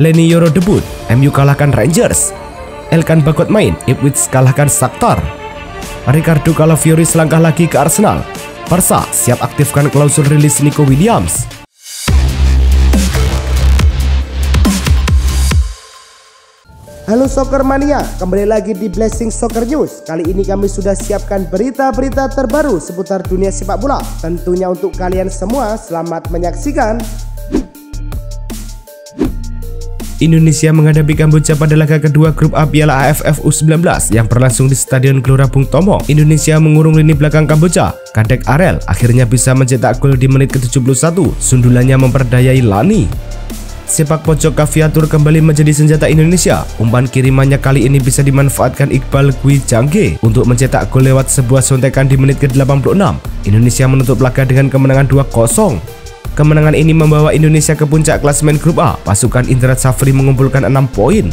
Leny Yoro debut, MU kalahkan Rangers. Elkan Bagot main, Ipswich kalahkan Shakhtar. Ricardo Calafiori selangkah lagi ke Arsenal. Barca siap aktifkan klausul rilis Nico Williams. Halo Soccer Mania, kembali lagi di Blessing Soccer News. Kali ini kami sudah siapkan berita-berita terbaru seputar dunia sepak bola. Tentunya untuk kalian semua, selamat menyaksikan. Indonesia menghadapi Kamboja pada laga kedua grup A Piala AFF U19 yang berlangsung di Stadion Gelora Bung Tomo. Indonesia mengurung lini belakang Kamboja. Kadek Arel akhirnya bisa mencetak gol di menit ke-71. Sundulannya memperdayai Lani. Sepak pojok Kaviatur kembali menjadi senjata Indonesia. Umpan kirimannya kali ini bisa dimanfaatkan Iqbal Gwi Jangge untuk mencetak gol lewat sebuah sontekan di menit ke-86. Indonesia menutup laga dengan kemenangan 2-0. Kemenangan ini membawa Indonesia ke puncak klasemen grup A. Pasukan Indra Safri mengumpulkan 6 poin.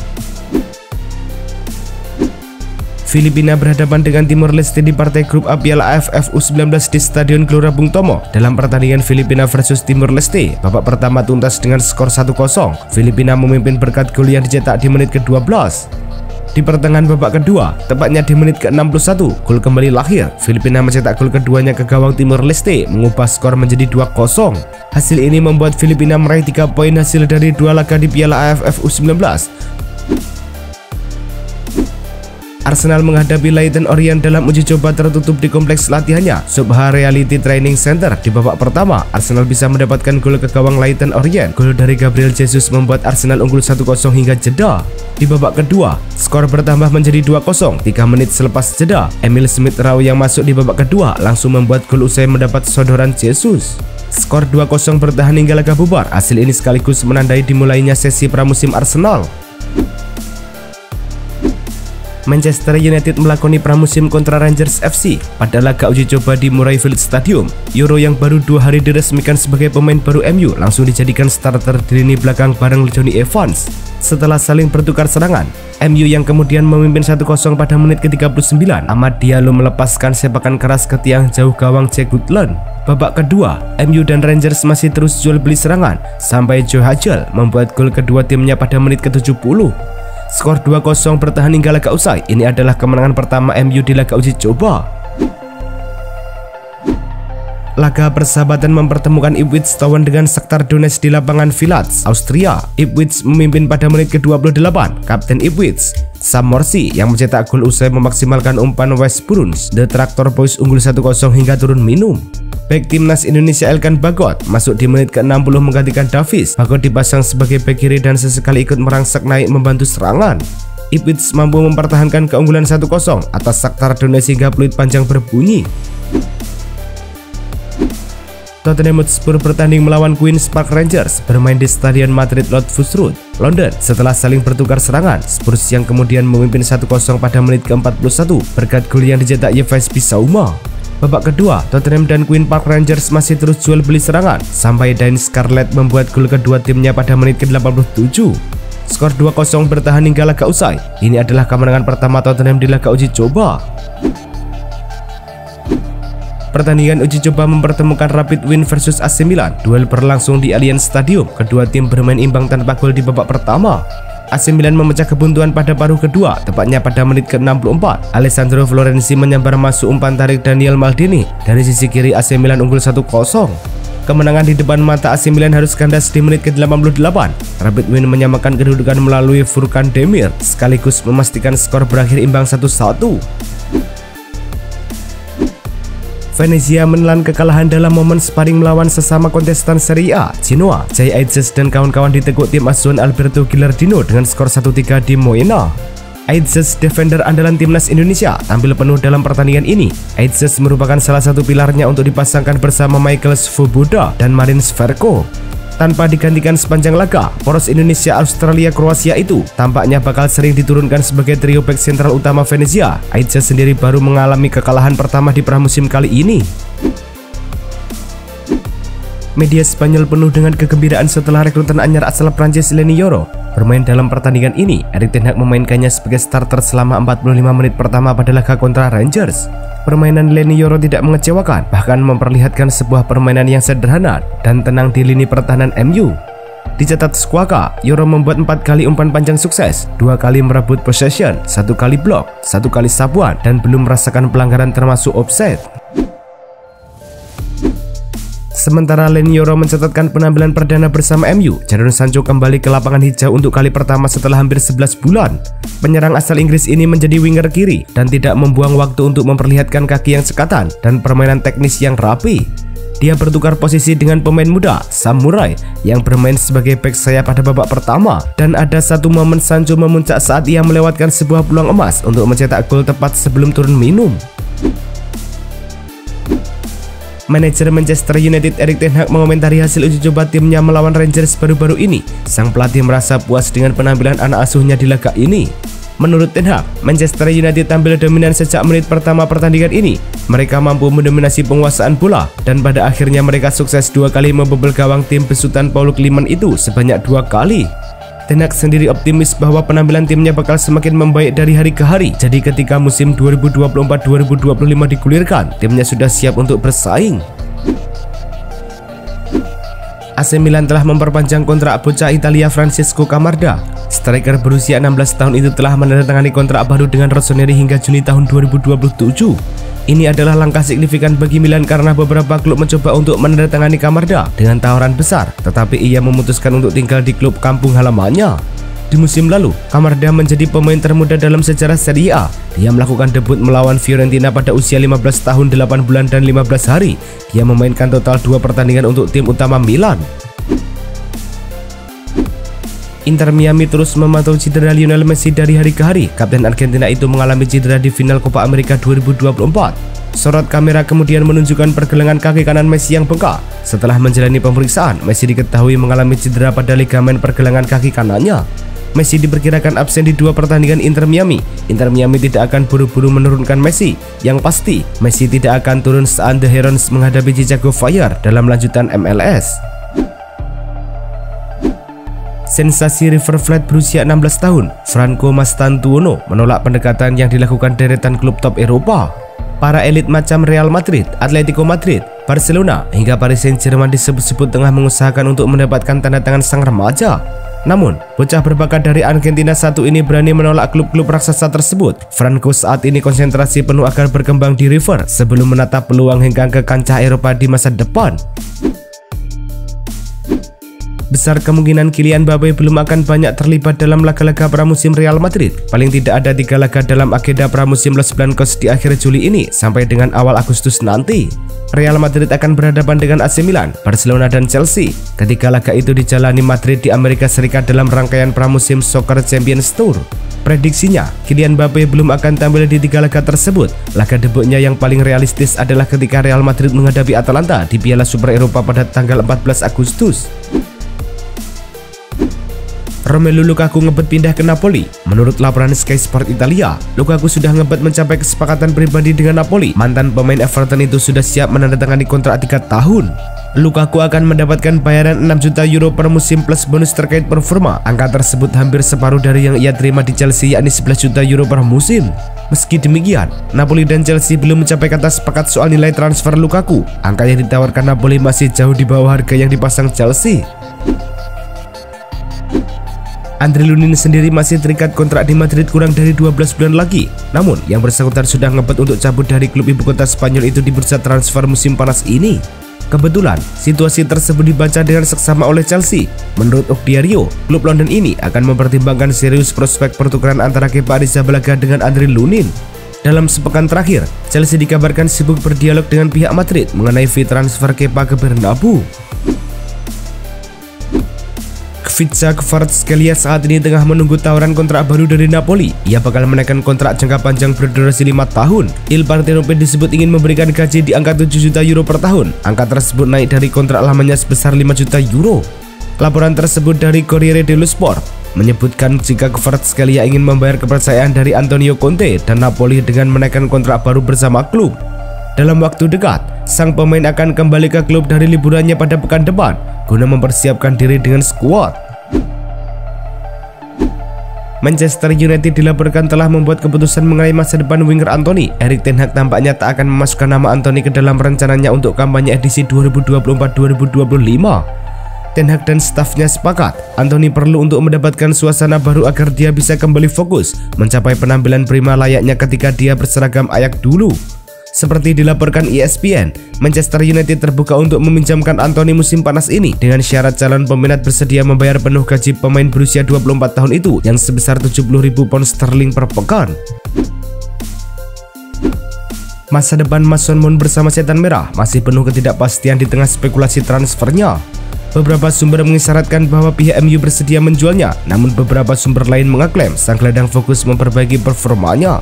Filipina berhadapan dengan Timor Leste di partai grup A Piala AFF U19 di Stadion Gelora Bung Tomo. Dalam pertandingan Filipina versus Timor Leste, babak pertama tuntas dengan skor 1-0. Filipina memimpin berkat gol yang dicetak di menit ke-12. Di pertengahan babak kedua, tepatnya di menit ke-61, gol kembali lahir. Filipina mencetak gol keduanya ke gawang Timor Leste, mengubah skor menjadi 2-0. Hasil ini membuat Filipina meraih 3 poin hasil dari 2 laga di Piala AFF U19. Arsenal menghadapi Leyton Orient dalam uji coba tertutup di kompleks latihannya Subha Reality Training Center. Di babak pertama, Arsenal bisa mendapatkan gol ke gawang Leyton Orient. Gol dari Gabriel Jesus membuat Arsenal unggul 1-0 hingga jeda. Di babak kedua, skor bertambah menjadi 2-0 3 menit selepas jeda. Emil Smith Rowe yang masuk di babak kedua langsung membuat gol usai mendapat sodoran Jesus. Skor 2-0 bertahan hingga laga bubar. Hasil ini sekaligus menandai dimulainya sesi pramusim Arsenal. Manchester United melakoni pramusim kontra Rangers FC pada laga uji coba di Murrayfield Stadium. Euro yang baru 2 hari diresmikan sebagai pemain baru MU langsung dijadikan starter di lini belakang bareng Johnny Evans. Setelah saling bertukar serangan, MU yang kemudian memimpin 1-0 pada menit ke-39, Amad Diallo melepaskan sepakan keras ke tiang jauh gawang Jack Woodland. Babak kedua, MU dan Rangers masih terus jual beli serangan sampai Joe Hagel membuat gol kedua timnya pada menit ke-70. Skor 2-0 bertahan hingga laga usai. Ini adalah kemenangan pertama MU di laga uji coba. Laga persahabatan mempertemukan Ipswich Town dengan Shakhtar Donetsk di lapangan Villach, Austria. Ipswich memimpin pada menit ke-28. Kapten Ipswich, Sam Morsi, yang mencetak gol usai memaksimalkan umpan West Bruins. The Tractor Boys unggul 1-0 hingga turun minum. Bek timnas Indonesia Elkan Bagot masuk di menit ke-60 menggantikan Davis. Bagot dipasang sebagai bek kiri dan sesekali ikut merangsek naik membantu serangan. Ipswich mampu mempertahankan keunggulan 1-0 atas Shakhtar Donetsk hingga peluit panjang berbunyi. Tottenham Hotspur bertanding melawan Queen's Park Rangers bermain di Stadion Madrid Lodfus Road, London. Setelah saling bertukar serangan, Spurs yang kemudian memimpin 1-0 pada menit ke-41 berkat gol yang dicetak Yves Bissouma. Babak kedua, Tottenham dan Queen Park Rangers masih terus jual beli serangan sampai Dane Scarlett membuat gol kedua timnya pada menit ke-87. Skor 2-0 bertahan hingga laga usai. Ini adalah kemenangan pertama Tottenham di laga uji coba. Pertandingan uji coba mempertemukan Rapid Wien versus AC Milan. Duel berlangsung di Allianz Stadium. Kedua tim bermain imbang tanpa gol di babak pertama. AC Milan memecah kebuntuan pada paruh kedua, tepatnya pada menit ke-64. Alessandro Florenzi menyambar masuk umpan tarik Daniel Maldini. Dari sisi kiri AC Milan unggul 1-0. Kemenangan di depan mata AC Milan harus kandas di menit ke-88. Rapid Wien menyamakan kedudukan melalui Furkan Demir, sekaligus memastikan skor berakhir imbang 1-1. Venezia menelan kekalahan dalam momen sparring melawan sesama kontestan Serie A, Genoa. Jay Aitzes dan kawan-kawan ditekuk tim asuhan Alberto Gilardino dengan skor 1-3 di Moena. Aitzes, defender andalan timnas Indonesia, tampil penuh dalam pertandingan ini. Aitzes merupakan salah satu pilarnya untuk dipasangkan bersama Michael Svoboda dan Marin Sverko. Tanpa digantikan sepanjang laga, poros Indonesia, Australia, Kroasia itu tampaknya bakal sering diturunkan sebagai trio bek sentral utama Venezia. Aitzes sendiri baru mengalami kekalahan pertama di pramusim kali ini. Media Spanyol penuh dengan kegembiraan setelah rekrutan anyar asal Prancis Leny Yoro bermain dalam pertandingan ini. Erik ten Hag memainkannya sebagai starter selama 45 menit pertama pada laga kontra Rangers. Permainan Leny Yoro tidak mengecewakan, bahkan memperlihatkan sebuah permainan yang sederhana dan tenang di lini pertahanan MU. Dicatat Squawka, Yoro membuat 4 kali umpan panjang sukses, 2 kali merebut possession, 1 kali blok, 1 kali sapuan, dan belum merasakan pelanggaran termasuk offside. Sementara Lane Yoro mencatatkan penampilan perdana bersama MU. Jadon Sancho kembali ke lapangan hijau untuk kali pertama setelah hampir 11 bulan. Penyerang asal Inggris ini menjadi winger kiri dan tidak membuang waktu untuk memperlihatkan kaki yang cekatan dan permainan teknis yang rapi. Dia bertukar posisi dengan pemain muda, Sam Murray, yang bermain sebagai bek sayap pada babak pertama. Dan ada satu momen Sancho memuncak saat ia melewatkan sebuah peluang emas untuk mencetak gol tepat sebelum turun minum. Manajer Manchester United Erik ten Hag mengomentari hasil uji coba timnya melawan Rangers baru-baru ini. Sang pelatih merasa puas dengan penampilan anak asuhnya di laga ini. Menurut ten Hag, Manchester United tampil dominan sejak menit pertama pertandingan ini. Mereka mampu mendominasi penguasaan bola dan pada akhirnya mereka sukses 2 kali membobol gawang tim besutan Paul Kliman itu sebanyak 2 kali. Ten Hag sendiri optimis bahwa penampilan timnya bakal semakin membaik dari hari ke hari. Jadi ketika musim 2024-2025 digulirkan, timnya sudah siap untuk bersaing. AC Milan telah memperpanjang kontrak bocah Italia Francesco Camarda. Striker berusia 16 tahun itu telah menandatangani kontrak baru dengan Rossoneri hingga Juni tahun 2027. Ini adalah langkah signifikan bagi Milan karena beberapa klub mencoba untuk menandatangani Camarda dengan tawaran besar, tetapi ia memutuskan untuk tinggal di klub kampung halamannya. Di musim lalu, Camarda menjadi pemain termuda dalam sejarah Serie A. Dia melakukan debut melawan Fiorentina pada usia 15 tahun 8 bulan dan 15 hari. Dia memainkan total 2 pertandingan untuk tim utama Milan. Inter Miami terus memantau cedera Lionel Messi dari hari ke hari. Kapten Argentina itu mengalami cedera di final Copa America 2024. Sorot kamera kemudian menunjukkan pergelangan kaki kanan Messi yang bengkak. Setelah menjalani pemeriksaan, Messi diketahui mengalami cedera pada ligamen pergelangan kaki kanannya. Messi diperkirakan absen di 2 pertandingan Inter Miami. Inter Miami tidak akan buru-buru menurunkan Messi. Yang pasti, Messi tidak akan turun saat The Herons menghadapi Chicago Fire dalam lanjutan MLS. Sensasi River Plate berusia 16 tahun, Franco Mastantuono menolak pendekatan yang dilakukan deretan klub top Eropa. Para elit macam Real Madrid, Atletico Madrid, Barcelona, hingga Paris Saint-Germain disebut-sebut tengah mengusahakan untuk mendapatkan tanda tangan sang remaja. Namun, bocah berbakat dari Argentina satu ini berani menolak klub-klub raksasa tersebut. Franco saat ini konsentrasi penuh agar berkembang di River sebelum menatap peluang hingga ke kancah Eropa di masa depan. Besar kemungkinan Kylian Mbappe belum akan banyak terlibat dalam laga-laga pramusim Real Madrid. Paling tidak ada 3 laga dalam agenda pramusim Los Blancos di akhir Juli ini sampai dengan awal Agustus nanti. Real Madrid akan berhadapan dengan AC Milan, Barcelona, dan Chelsea. Ketika laga itu dijalani Madrid di Amerika Serikat dalam rangkaian pramusim Soccer Champions Tour. Prediksinya, Kylian Mbappe belum akan tampil di 3 laga tersebut. Laga debutnya yang paling realistis adalah ketika Real Madrid menghadapi Atalanta di Piala Super Eropa pada tanggal 14 Agustus. Romelu Lukaku ngebet pindah ke Napoli. Menurut laporan Sky Sport Italia, Lukaku sudah ngebet mencapai kesepakatan pribadi dengan Napoli. Mantan pemain Everton itu sudah siap menandatangani kontrak 3 tahun. Lukaku akan mendapatkan bayaran 6 juta euro per musim plus bonus terkait performa. Angka tersebut hampir separuh dari yang ia terima di Chelsea, yakni 11 juta euro per musim. Meski demikian, Napoli dan Chelsea belum mencapai kata sepakat soal nilai transfer Lukaku. Angka yang ditawarkan Napoli masih jauh di bawah harga yang dipasang Chelsea. Andre Lunin sendiri masih terikat kontrak di Madrid kurang dari 12 bulan lagi. Namun, yang bersangkutan sudah ngebet untuk cabut dari klub ibu kota Spanyol itu di bursa transfer musim panas ini. Kebetulan, situasi tersebut dibaca dengan seksama oleh Chelsea. Menurut Diario, klub London ini akan mempertimbangkan serius prospek pertukaran antara Kepa Arrizabalaga dengan Andre Lunin. Dalam sepekan terakhir, Chelsea dikabarkan sibuk berdialog dengan pihak Madrid mengenai fee transfer Kepa ke Bernabeu. Khvicha Kvaratskhelia saat ini tengah menunggu tawaran kontrak baru dari Napoli. Ia bakal menaikkan kontrak jangka panjang berdurasi 5 tahun. Il Partenope disebut ingin memberikan gaji di angka 7 juta euro per tahun. Angka tersebut naik dari kontrak lamanya sebesar 5 juta euro. Laporan tersebut dari Corriere dello Sport menyebutkan jika Kvaratskhelia ingin membayar kepercayaan dari Antonio Conte dan Napoli dengan menaikkan kontrak baru bersama klub. Dalam waktu dekat, sang pemain akan kembali ke klub dari liburannya pada pekan depan guna mempersiapkan diri dengan skuad. Manchester United dilaporkan telah membuat keputusan mengenai masa depan winger Anthony. Erik ten Hag tampaknya tak akan memasukkan nama Anthony ke dalam rencananya untuk kampanye edisi 2024-2025. Ten Hag dan stafnya sepakat Anthony perlu untuk mendapatkan suasana baru agar dia bisa kembali fokus mencapai penampilan prima layaknya ketika dia berseragam Ajax dulu. Seperti dilaporkan ESPN, Manchester United terbuka untuk meminjamkan Anthony musim panas ini dengan syarat calon peminat bersedia membayar penuh gaji pemain berusia 24 tahun itu yang sebesar 70.000 pound sterling per pekan. Masa depan Mason Mount bersama Setan Merah masih penuh ketidakpastian di tengah spekulasi transfernya. Beberapa sumber mengisyaratkan bahwa pihak MU bersedia menjualnya, namun beberapa sumber lain mengaklaim sang gelandang fokus memperbaiki performanya.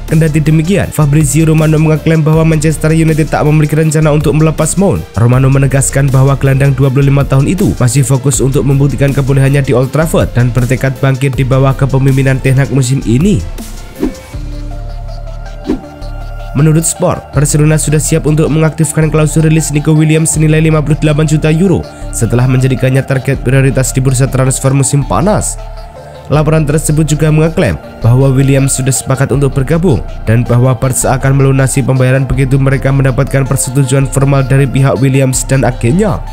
Kendati demikian, Fabrizio Romano mengaklaim bahwa Manchester United tak memiliki rencana untuk melepas Mount. Romano menegaskan bahwa gelandang 25 tahun itu masih fokus untuk membuktikan kebolehannya di Old Trafford dan bertekad bangkit di bawah kepemimpinan Ten Hag musim ini. Menurut Sport, Barcelona sudah siap untuk mengaktifkan klausul rilis Nico Williams senilai 58 juta euro setelah menjadikannya target prioritas di bursa transfer musim panas. Laporan tersebut juga mengaklaim bahwa Williams sudah sepakat untuk bergabung dan bahwa Barca akan melunasi pembayaran begitu mereka mendapatkan persetujuan formal dari pihak Williams dan agennya.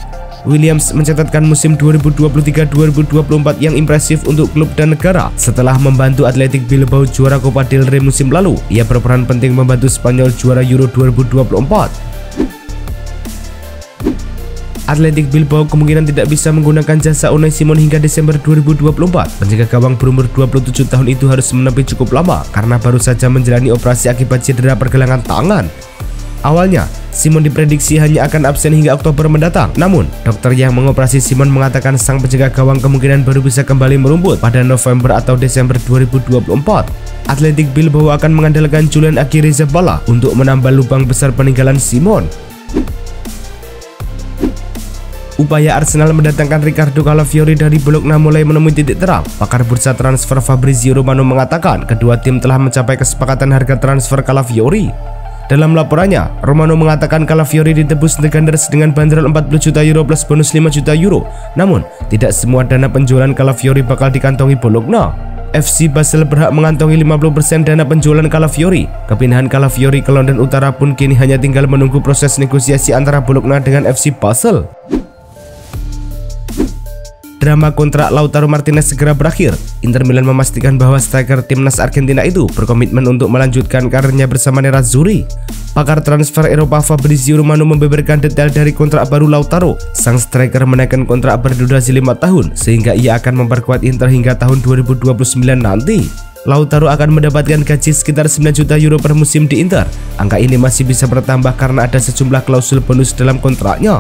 Williams mencatatkan musim 2023-2024 yang impresif untuk klub dan negara. Setelah membantu Athletic Bilbao juara Copa del Rey musim lalu, ia berperan penting membantu Spanyol juara Euro 2024. Athletic Bilbao kemungkinan tidak bisa menggunakan jasa Unai Simon hingga Desember 2024. Penjaga gawang berumur 27 tahun itu harus menepi cukup lama karena baru saja menjalani operasi akibat cedera pergelangan tangan. Awalnya, Simon diprediksi hanya akan absen hingga Oktober mendatang. Namun, dokter yang mengoperasi Simon mengatakan sang penjaga gawang kemungkinan baru bisa kembali merumput pada November atau Desember 2024. Athletic Bilbao akan mengandalkan Julian Arrizabalaga untuk menambah lubang besar peninggalan Simon. Upaya Arsenal mendatangkan Ricardo Calafiori dari Bologna mulai menemui titik terang. Pakar bursa transfer Fabrizio Romano mengatakan kedua tim telah mencapai kesepakatan harga transfer Calafiori. Dalam laporannya, Romano mengatakan Calafiori ditebus The Gunners dengan bandrol 40 juta euro plus bonus 5 juta euro. Namun, tidak semua dana penjualan Calafiori bakal dikantongi Bologna. FC Basel berhak mengantongi 50% dana penjualan Calafiori. Kepindahan Calafiori ke London Utara pun kini hanya tinggal menunggu proses negosiasi antara Bologna dengan FC Basel. Drama kontrak Lautaro Martinez segera berakhir. Inter Milan memastikan bahwa striker timnas Argentina itu berkomitmen untuk melanjutkan karirnya bersama Nerazzurri. Pakar transfer Eropa Fabrizio Romano membeberkan detail dari kontrak baru Lautaro. Sang striker menaikkan kontrak berdurasi 5 tahun sehingga ia akan memperkuat Inter hingga tahun 2029 nanti. Lautaro akan mendapatkan gaji sekitar 9 juta euro per musim di Inter. Angka ini masih bisa bertambah karena ada sejumlah klausul bonus dalam kontraknya.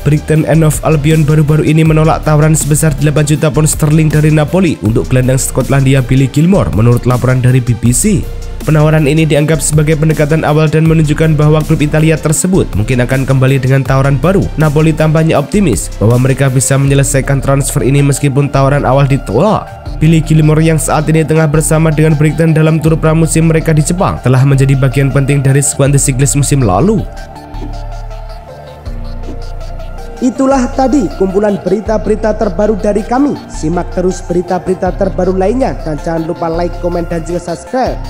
Brighton and Hove Albion baru-baru ini menolak tawaran sebesar 8 juta pound sterling dari Napoli untuk gelandang Skotlandia Billy Gilmour menurut laporan dari BBC. Penawaran ini dianggap sebagai pendekatan awal dan menunjukkan bahwa klub Italia tersebut mungkin akan kembali dengan tawaran baru. Napoli tampaknya optimis bahwa mereka bisa menyelesaikan transfer ini meskipun tawaran awal ditolak. Billy Gilmour yang saat ini tengah bersama dengan Brighton dalam tur pramusim mereka di Jepang telah menjadi bagian penting dari skuad The Seagulls musim lalu. Itulah tadi kumpulan berita-berita terbaru dari kami. Simak terus berita-berita terbaru lainnya dan jangan lupa like, komen, dan juga subscribe.